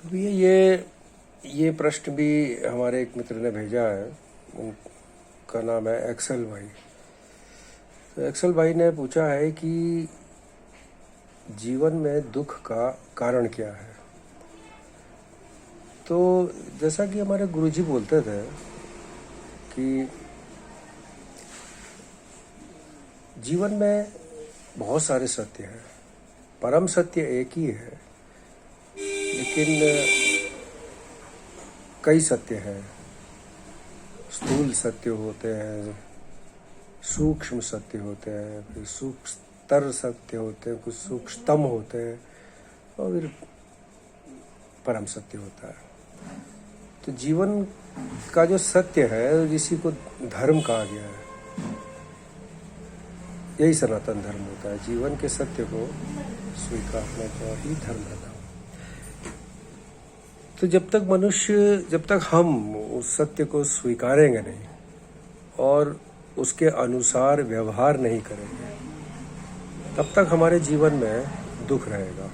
अभी ये प्रश्न भी हमारे एक मित्र ने भेजा है। उनका नाम है एक्सल भाई। तो एक्सल भाई ने पूछा है कि जीवन में दुख का कारण क्या है। तो जैसा कि हमारे गुरुजी बोलते थे कि जीवन में बहुत सारे सत्य हैं, परम सत्य एक ही है, लेकिन कई सत्य हैं। स्थूल सत्य होते हैं, सूक्ष्म सत्य होते हैं, फिर सूक्ष्मतर सत्य होते हैं, कुछ सूक्ष्मतम होते हैं, और फिर परम सत्य होता है। तो जीवन का जो सत्य है, जिसी को धर्म कहा गया है, यही सनातन धर्म होता है। जीवन के सत्य को स्वीकारने का ही धर्म रहता है। तो जब तक हम उस सत्य को स्वीकारेंगे नहीं और उसके अनुसार व्यवहार नहीं करेंगे, तब तक हमारे जीवन में दुख रहेगा।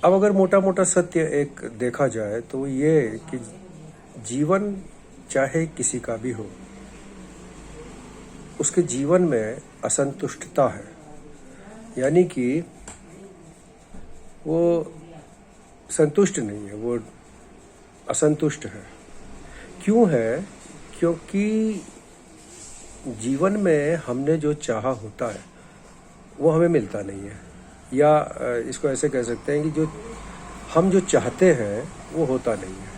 अब अगर मोटा मोटा सत्य एक देखा जाए तो ये कि जीवन चाहे किसी का भी हो, उसके जीवन में असंतुष्टता है, यानी कि वो संतुष्ट नहीं है, वो असंतुष्ट है। क्यों है? क्योंकि जीवन में हमने जो चाहा होता है वो हमें मिलता नहीं है, या इसको ऐसे कह सकते हैं कि हम जो चाहते हैं वो होता नहीं है,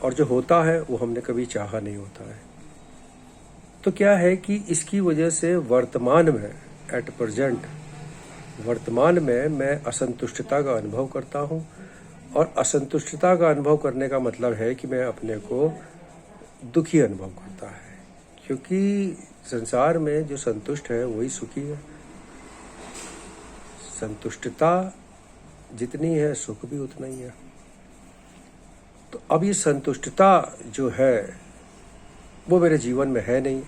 और जो होता है वो हमने कभी चाहा नहीं होता है। तो क्या है कि इसकी वजह से वर्तमान में, एट प्रेजेंट, वर्तमान में मैं असंतुष्टता का अनुभव करता हूँ। और असंतुष्टता का अनुभव करने का मतलब है कि मैं अपने को दुखी अनुभव करता है, क्योंकि संसार में जो संतुष्ट है वही सुखी है। संतुष्टता जितनी है, सुख भी उतना ही है। तो अब ये संतुष्टता जो है वो मेरे जीवन में है नहीं,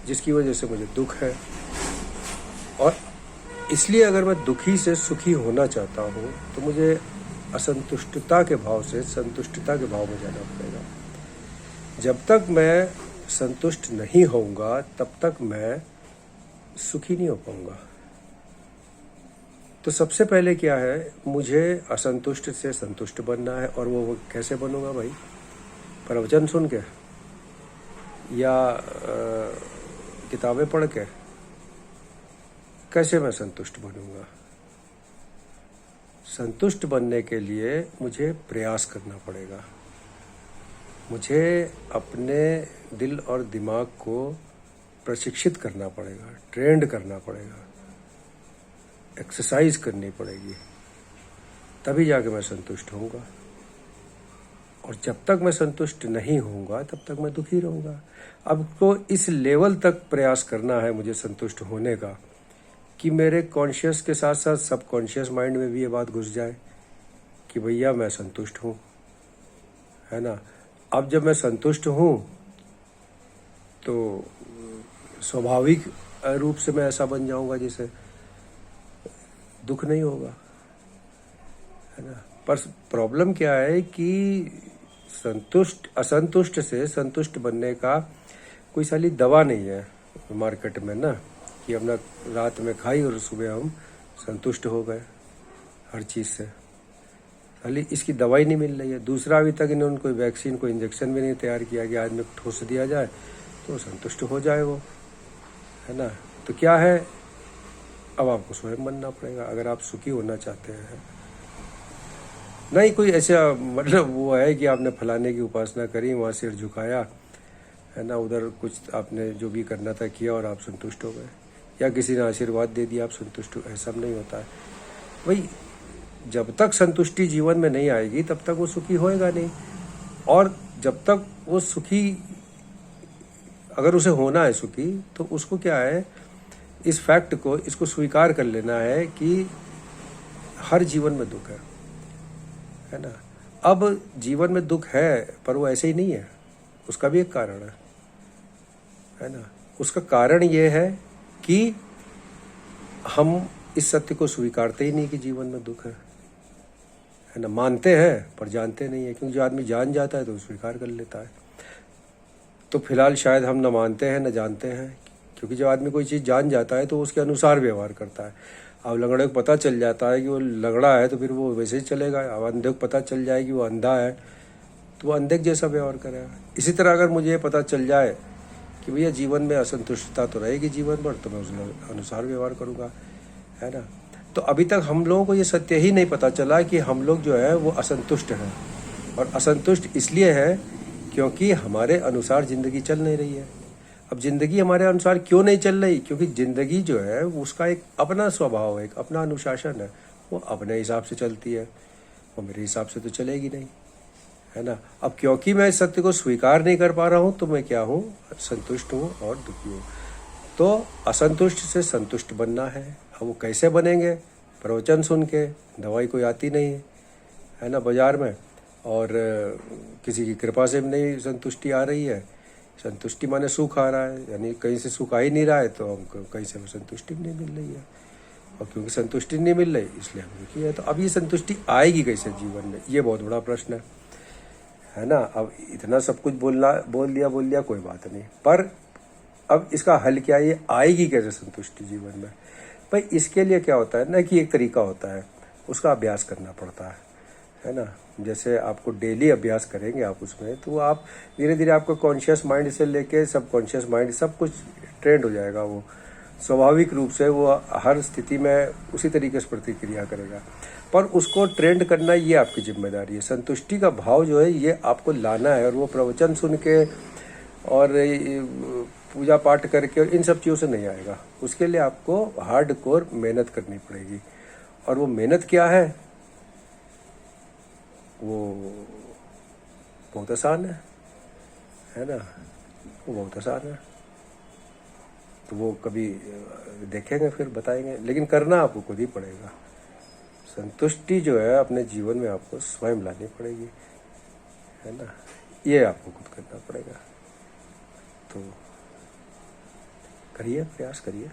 जिसकी वजह से मुझे दुख है। और इसलिए अगर मैं दुखी से सुखी होना चाहता हूँ तो मुझे असंतुष्टता के भाव से संतुष्टता के भाव में जाना पड़ेगा। जब तक मैं संतुष्ट नहीं होऊंगा तब तक मैं सुखी नहीं हो पाऊंगा। तो सबसे पहले क्या है, मुझे असंतुष्ट से संतुष्ट बनना है। और वो कैसे बनूंगा भाई? प्रवचन सुन के, या किताबें पढ़ के? कैसे मैं संतुष्ट बनूंगा? संतुष्ट बनने के लिए मुझे प्रयास करना पड़ेगा। मुझे अपने दिल और दिमाग को प्रशिक्षित करना पड़ेगा, ट्रेंड करना पड़ेगा, एक्सरसाइज करनी पड़ेगी, तभी जाके मैं संतुष्ट होऊंगा। और जब तक मैं संतुष्ट नहीं होऊंगा तब तक मैं दुखी रहूंगा। अब तो इस लेवल तक प्रयास करना है मुझे संतुष्ट होने का कि मेरे कॉन्शियस के साथ साथ सबकॉन्शियस माइंड में भी ये बात घुस जाए कि भैया मैं संतुष्ट हूँ, है ना। अब जब मैं संतुष्ट हूँ तो स्वाभाविक रूप से मैं ऐसा बन जाऊंगा जिसे दुख नहीं होगा, है ना। पर प्रॉब्लम क्या है कि असंतुष्ट से संतुष्ट बनने का कोई साली दवा नहीं है मार्केट में ना, कि हमने रात में खाई और सुबह हम संतुष्ट हो गए हर चीज़ से। खाली इसकी दवाई नहीं मिल रही है। दूसरा, अभी तक इन्होंने कोई वैक्सीन, कोई इंजेक्शन भी नहीं तैयार किया कि आदमी को ठोस दिया जाए तो संतुष्ट हो जाए वो, है ना। तो क्या है, अब आपको स्वयं बनना पड़ेगा अगर आप सुखी होना चाहते हैं। नहीं कोई ऐसा मतलब वो है कि आपने फलाने की उपासना करी, वहाँ सिर झुकाया, है ना, उधर कुछ आपने जो भी करना था किया और आप संतुष्ट हो गए, या किसी ने आशीर्वाद दे दिया आप संतुष्ट हो, ऐसा नहीं होता है भाई। जब तक संतुष्टि जीवन में नहीं आएगी तब तक वो सुखी होएगा नहीं। और जब तक वो सुखी, अगर उसे होना है सुखी, तो उसको क्या है, इस फैक्ट को, इसको स्वीकार कर लेना है कि हर जीवन में दुख है ना। अब जीवन में दुख है पर वो ऐसे ही नहीं है, उसका भी एक कारण है ना। उसका कारण ये है कि हम इस सत्य को स्वीकारते ही नहीं कि जीवन में दुख है ना। मानते हैं पर जानते नहीं है, क्योंकि जो आदमी जान जाता है तो स्वीकार कर लेता है। तो फिलहाल शायद हम न मानते हैं न जानते हैं, क्योंकि जब आदमी कोई चीज़ जान जाता है तो उसके अनुसार व्यवहार करता है। अब लंगड़े को पता चल जाता है कि वो लंगड़ा है तो फिर वो वैसे ही चलेगा। अब अंधे को पता चल जाए कि वो अंधा है तो वो अंधे के जैसा व्यवहार करेगा। इसी तरह अगर मुझे ये पता चल जाए कि भैया जीवन में असंतुष्टता तो रहेगी जीवन भर, तो मैं उस अनुसार व्यवहार करूँगा, है ना। तो अभी तक हम लोगों को ये सत्य ही नहीं पता चला कि हम लोग जो है वो असंतुष्ट हैं, और असंतुष्ट इसलिए है क्योंकि हमारे अनुसार ज़िंदगी चल नहीं रही है। अब ज़िंदगी हमारे अनुसार क्यों नहीं चल रही? क्योंकि ज़िंदगी जो है उसका एक अपना स्वभाव है, एक अपना अनुशासन है, वो अपने हिसाब से चलती है, वो मेरे हिसाब से तो चलेगी नहीं, है ना। अब क्योंकि मैं इस सत्य को स्वीकार नहीं कर पा रहा हूँ तो मैं क्या हूँ? संतुष्ट हूँ और दुखी हूँ। तो असंतुष्ट से संतुष्ट बनना है। अब वो कैसे बनेंगे? प्रवचन सुन के, दवाई कोई आती नहीं है ना बाजार में, और किसी की कृपा से भी नहीं संतुष्टि आ रही है। संतुष्टि माने सुख आ रहा है, यानी कहीं से सुख आ ही नहीं रहा है तो हमको कहीं से संतुष्टि भी नहीं मिल रही है, और क्योंकि संतुष्टि नहीं मिल रही इसलिए हम दुखी है। तो अब ये संतुष्टि आएगी कैसे जीवन में? ये बहुत बड़ा प्रश्न है ना। अब इतना सब कुछ बोल दिया कोई बात नहीं, पर अब इसका हल क्या है? ये आएगी कैसे संतुष्टि जीवन में? भाई इसके लिए क्या होता है ना कि एक तरीका होता है, उसका अभ्यास करना पड़ता है ना। जैसे आपको डेली अभ्यास करेंगे आप उसमें, तो आप धीरे धीरे आपको कॉन्शियस माइंड से लेके सब कॉन्शियस माइंड सब कुछ ट्रेंड हो जाएगा। वो स्वाभाविक रूप से वो हर स्थिति में उसी तरीके से प्रतिक्रिया करेगा। पर उसको ट्रेंड करना ये आपकी जिम्मेदारी है। संतुष्टि का भाव जो है ये आपको लाना है, और वो प्रवचन सुन के और पूजा पाठ करके और इन सब चीज़ों से नहीं आएगा। उसके लिए आपको हार्ड कोर मेहनत करनी पड़ेगी, और वो मेहनत क्या है? वो बहुत आसान है ना। वो बहुत आसान है, तो वो कभी देखेंगे फिर बताएंगे, लेकिन करना आपको खुद ही पड़ेगा। संतुष्टि जो है अपने जीवन में आपको स्वयं लानी पड़ेगी, है ना। ये आपको खुद करना पड़ेगा। तो करिए, प्रयास करिए।